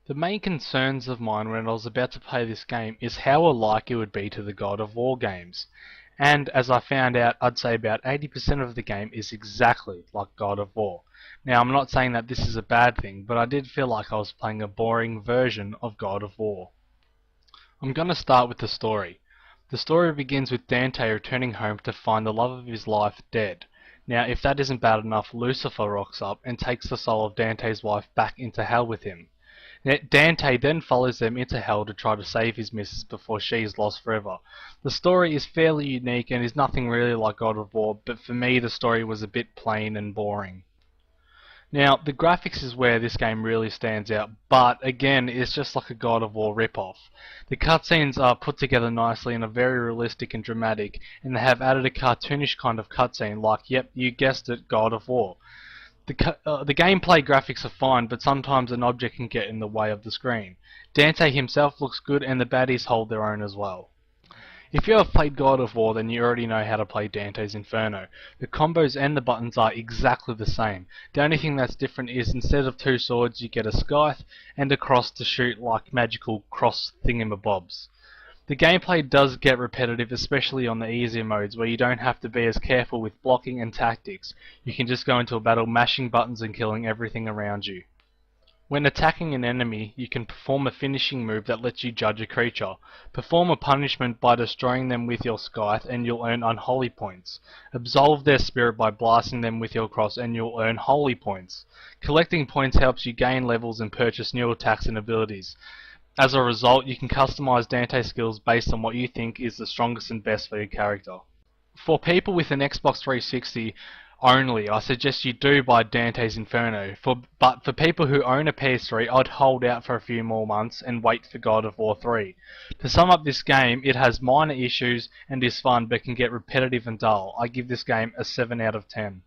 The main concerns of mine when I was about to play this game is how alike it would be to the God of War games. And as I found out, I'd say about 80% of the game is exactly like God of War. Now, I'm not saying that this is a bad thing, but I did feel like I was playing a boring version of God of War. I'm going to start with the story. The story begins with Dante returning home to find the love of his life dead. Now, if that isn't bad enough, Lucifer rocks up and takes the soul of Dante's wife back into hell with him. Dante then follows them into hell to try to save his missus before she is lost forever. The story is fairly unique and is nothing really like God of War, but for me the story was a bit plain and boring. Now, the graphics is where this game really stands out, but again, it's just like a God of War ripoff. The cutscenes are put together nicely and are very realistic and dramatic, and they have added a cartoonish kind of cutscene like, yep, you guessed it, God of War. The gameplay graphics are fine, but sometimes an object can get in the way of the screen. Dante himself looks good, and the baddies hold their own as well. If you have played God of War, then you already know how to play Dante's Inferno. The combos and the buttons are exactly the same. The only thing that's different is instead of two swords, you get a scythe and a cross to shoot like magical cross thingamabobs. The gameplay does get repetitive, especially on the easier modes where you don't have to be as careful with blocking and tactics. You can just go into a battle mashing buttons and killing everything around you. When attacking an enemy, you can perform a finishing move that lets you judge a creature. Perform a punishment by destroying them with your scythe and you'll earn unholy points. Absolve their spirit by blasting them with your cross and you'll earn holy points. Collecting points helps you gain levels and purchase new attacks and abilities. As a result, you can customize Dante's skills based on what you think is the strongest and best for your character. For people with an Xbox 360 only, I suggest you do buy Dante's Inferno, but for people who own a PS3, I'd hold out for a few more months and wait for God of War 3. To sum up this game, it has minor issues and is fun but can get repetitive and dull. I give this game a 7 out of 10.